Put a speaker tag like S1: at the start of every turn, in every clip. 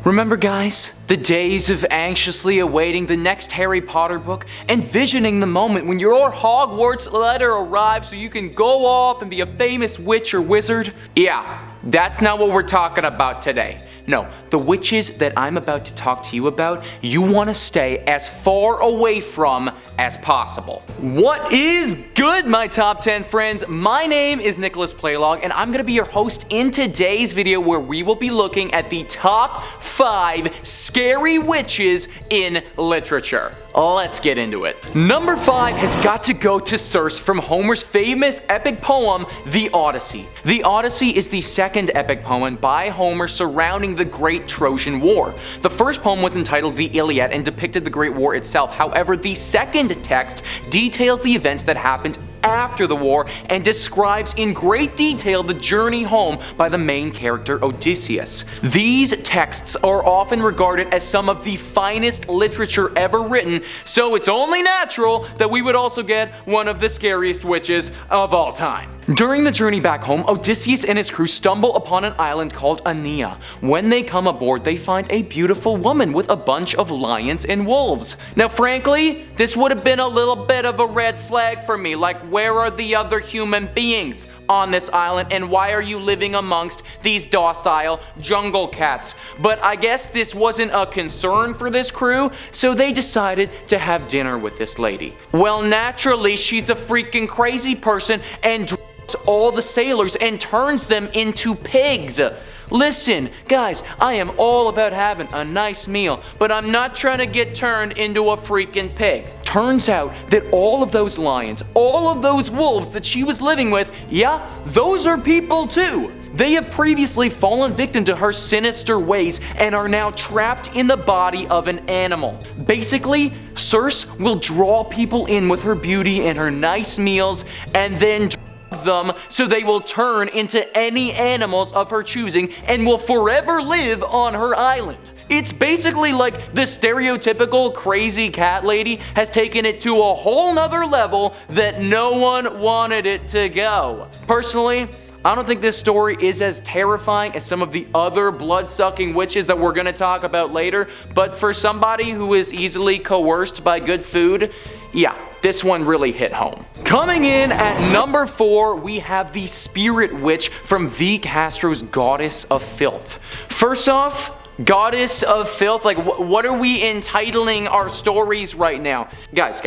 S1: Remember, guys, the days of anxiously awaiting the next Harry Potter book, envisioning the moment when your Hogwarts letter arrives so you can go off and be a famous witch or wizard? Yeah, that's not what we're talking about today. No, the witches that I'm about to talk to you about, you want to stay as far away from as possible. What is good, my top 10 friends? My name is Nicholas Playlog, and I'm going to be your host in today's video where we will be looking at the top 5 scary witches in literature. Let's get into it. Number 5 has got to go to Circe from Homer's famous epic poem, The Odyssey. The Odyssey is the second epic poem by Homer surrounding the Great Trojan War. The first poem was entitled The Iliad and depicted the Great War itself. However, the second text details the events that happened after the war and describes in great detail the journey home by the main character Odysseus. These texts are often regarded as some of the finest literature ever written, so it's only natural that we would also get one of the scariest witches of all time. During the journey back home, Odysseus and his crew stumble upon an island called Aeneas. When they come aboard, they find a beautiful woman with a bunch of lions and wolves. Now, frankly, this would have been a little bit of a red flag for me, like, where are the other human beings on this island, and why are you living amongst these docile jungle cats? But I guess this wasn't a concern for this crew, so they decided to have dinner with this lady. Well, naturally, she's a freaking crazy person and all the sailors and turns them into pigs. Listen, guys, I am all about having a nice meal, but I'm not trying to get turned into a freaking pig. Turns out that all of those lions, all of those wolves that she was living with, yeah, those are people too. They have previously fallen victim to her sinister ways and are now trapped in the body of an animal. Basically, Circe will draw people in with her beauty and her nice meals and then them so they will turn into any animals of her choosing and will forever live on her island. It's basically like the stereotypical crazy cat lady has taken it to a whole nother level that no one wanted it to go. Personally, I don't think this story is as terrifying as some of the other blood-sucking witches that we're going to talk about later, but for somebody who is easily coerced by good food, yeah, this one really hit home. Coming in at number 4, we have the Spirit Witch from V. Castro's Goddess of Filth. First off, Goddess of Filth, like what are we entitling our stories right now? Guys,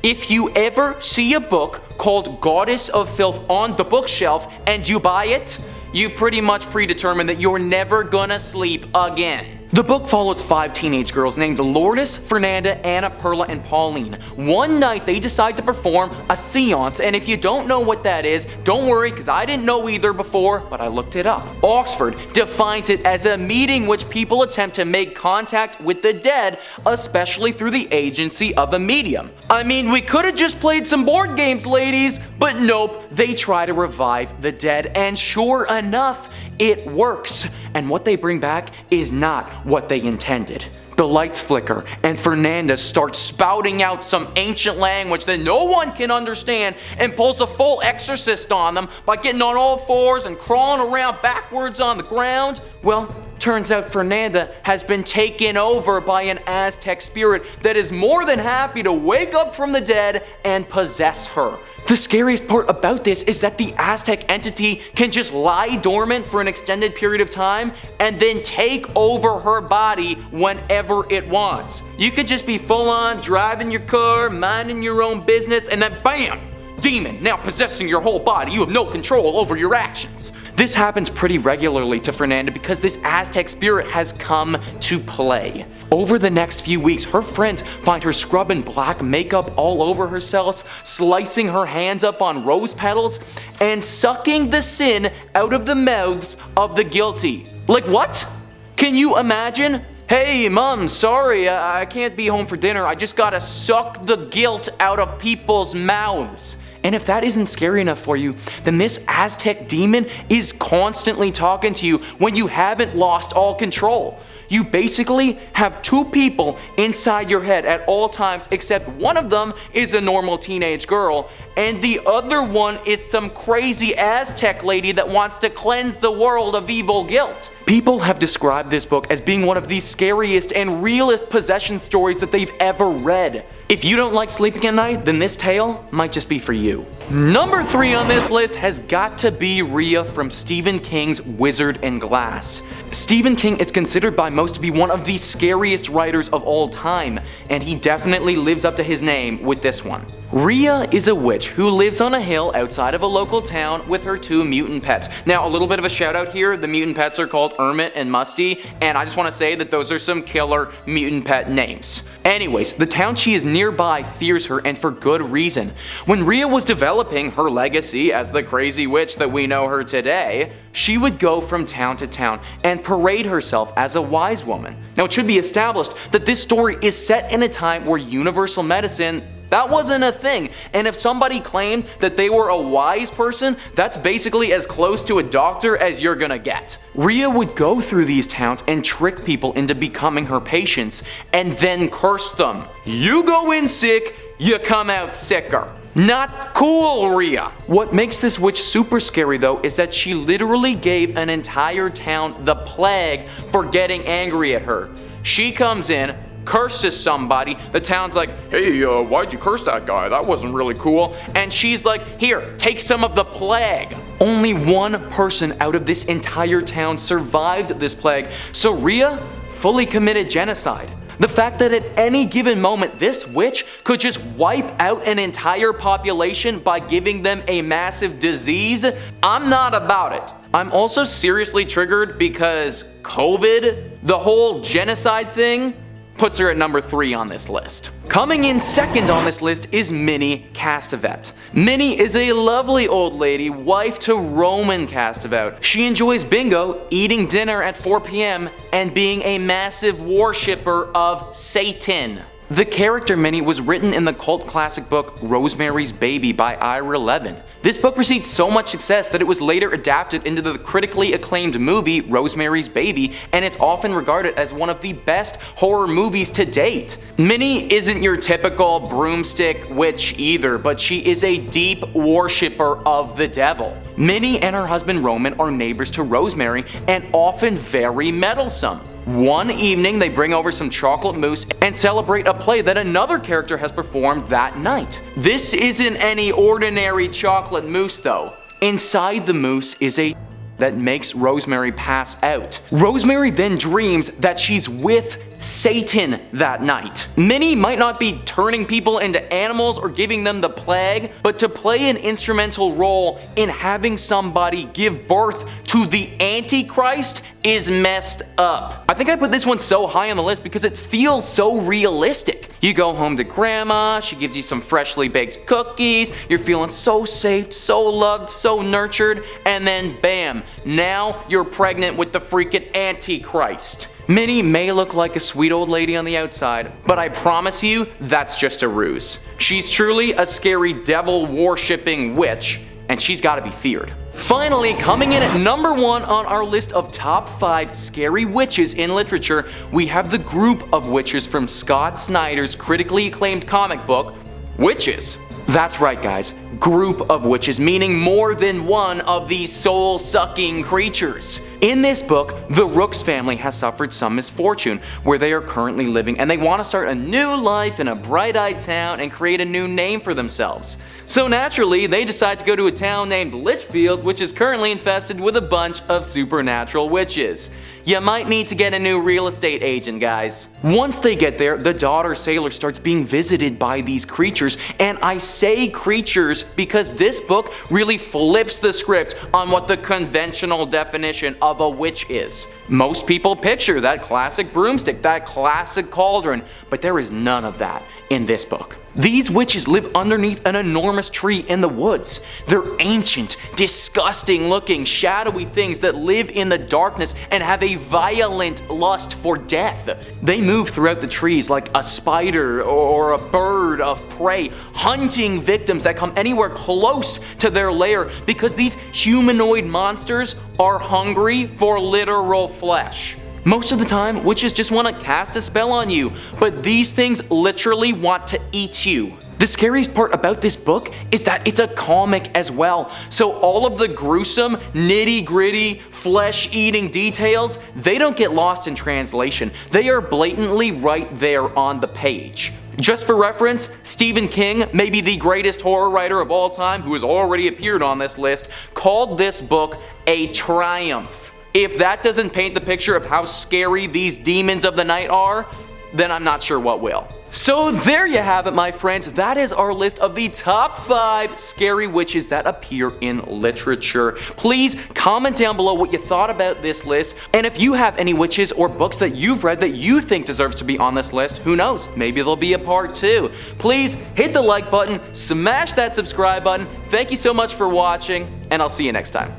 S1: if you ever see a book called Goddess of Filth on the bookshelf and you buy it, you pretty much predetermine that you're never gonna sleep again. The book follows 5 teenage girls named Lourdes, Fernanda, Anna, Perla, and Pauline. One night they decide to perform a seance, and if you don't know what that is, don't worry, because I didn't know either before, but I looked it up. Oxford defines it as a meeting which people attempt to make contact with the dead, especially through the agency of a medium. I mean, we could have just played some board games, ladies, but nope, they try to revive the dead, and sure enough, it works. And what they bring back is not what they intended. The lights flicker, and Fernanda starts spouting out some ancient language that no one can understand and pulls a full exorcist on them by getting on all fours and crawling around backwards on the ground. Well, turns out Fernanda has been taken over by an Aztec spirit that is more than happy to wake up from the dead and possess her. The scariest part about this is that the Aztec entity can just lie dormant for an extended period of time and then take over her body whenever it wants. You could just be full on driving your car, minding your own business, and then bam! Demon, now possessing your whole body. You have no control over your actions. This happens pretty regularly to Fernanda because this Aztec spirit has come to play. Over the next few weeks, her friends find her scrubbing black makeup all over herself, slicing her hands up on rose petals, and sucking the sin out of the mouths of the guilty. Like what? Can you imagine? Hey, Mom, sorry, I can't be home for dinner. I just gotta suck the guilt out of people's mouths. And if that isn't scary enough for you, then this Aztec demon is constantly talking to you when you haven't lost all control. You basically have 2 people inside your head at all times, except one of them is a normal teenage girl, and the other one is some crazy Aztec lady that wants to cleanse the world of evil guilt. People have described this book as being one of the scariest and realest possession stories that they've ever read. If you don't like sleeping at night, then this tale might just be for you. Number 3 on this list has got to be Rhea from Stephen King's Wizard and Glass. Stephen King is considered by most to be one of the scariest writers of all time, and he definitely lives up to his name with this one. Rhea is a witch who lives on a hill outside of a local town with her 2 mutant pets. Now, a little bit of a shout out here, the mutant pets are called Ermit and Musty, and I just want to say that those are some killer mutant pet names. Anyways, the town she is nearby fears her, and for good reason. When Rhea was developing her legacy as the crazy witch that we know her today, she would go from town to town and parade herself as a wise woman. Now, it should be established that this story is set in a time where universal medicine, that wasn't a thing, and if somebody claimed that they were a wise person, that's basically as close to a doctor as you're gonna get. Rhea would go through these towns and trick people into becoming her patients, and then curse them. You go in sick, you come out sicker. Not cool, Rhea! What makes this witch super scary though is that she literally gave an entire town the plague for getting angry at her. She comes in, curses somebody, the town's like, hey, why'd you curse that guy? That wasn't really cool. And she's like, here, take some of the plague. Only one person out of this entire town survived this plague, so Rhea fully committed genocide. The fact that at any given moment this witch could just wipe out an entire population by giving them a massive disease, I'm not about it. I'm also seriously triggered because COVID, the whole genocide thing, puts her at number 3 on this list. Coming in second on this list is Minnie Castevet. Minnie is a lovely old lady, wife to Roman Castevet. She enjoys bingo, eating dinner at 4 p.m., and being a massive worshipper of Satan. The character Minnie was written in the cult classic book Rosemary's Baby by Ira Levin. This book received so much success that it was later adapted into the critically acclaimed movie Rosemary's Baby, and is often regarded as one of the best horror movies to date. Minnie isn't your typical broomstick witch either, but she is a deep worshipper of the devil. Minnie and her husband Roman are neighbors to Rosemary and often very meddlesome. One evening, they bring over some chocolate mousse and celebrate a play that another character has performed that night. This isn't any ordinary chocolate mousse though. Inside the mousse is a that makes Rosemary pass out. Rosemary then dreams that she's with Satan that night. Minnie might not be turning people into animals or giving them the plague, but to play an instrumental role in having somebody give birth to the Antichrist is messed up. I think I put this one so high on the list because it feels so realistic. You go home to grandma, she gives you some freshly baked cookies, you're feeling so safe, so loved, so nurtured, and then bam, now you're pregnant with the freaking Antichrist. Minnie may look like a sweet old lady on the outside, but I promise you, that's just a ruse. She's truly a scary devil-worshipping witch, and she's gotta be feared. Finally, coming in at number 1 on our list of top 5 scary witches in literature, we have the group of witches from Scott Snyder's critically acclaimed comic book, Wytches. That's right guys, group of witches, meaning more than one of these soul-sucking creatures. In this book, the Rooks family has suffered some misfortune where they are currently living, and they want to start a new life in a bright-eyed town and create a new name for themselves. So naturally, they decide to go to a town named Litchfield, which is currently infested with a bunch of supernatural witches. You might need to get a new real estate agent, guys. Once they get there, the daughter Sailor starts being visited by these creatures, and I say creatures because this book really flips the script on what the conventional definition of a witch is. Most people picture that classic broomstick, that classic cauldron, but there is none of that in this book. These witches live underneath an enormous tree in the woods. They're ancient, disgusting looking, shadowy things that live in the darkness and have a violent lust for death. They move throughout the trees like a spider or a bird of prey, hunting victims that come anywhere close to their lair because these humanoid monsters are hungry for literal flesh. Most of the time, witches just want to cast a spell on you, but these things literally want to eat you. The scariest part about this book is that it's a comic as well. So all of the gruesome, nitty-gritty, flesh-eating details, they don't get lost in translation. They are blatantly right there on the page. Just for reference, Stephen King, maybe the greatest horror writer of all time, who has already appeared on this list, called this book a triumph. If that doesn't paint the picture of how scary these demons of the night are, then I'm not sure what will. So there you have it, my friends. That is our list of the top 5 scary witches that appear in literature. Please comment down below what you thought about this list, and if you have any witches or books that you've read that you think deserves to be on this list, who knows, maybe there'll be a part 2. Please hit the like button, smash that subscribe button. Thank you so much for watching, and I'll see you next time.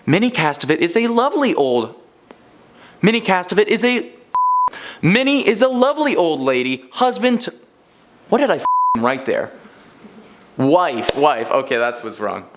S1: Minnie Castevet is a lovely old... Minnie Castevet is a... Minnie is a lovely old lady, husband to... What did I write there? Wife. Okay, that's what's wrong.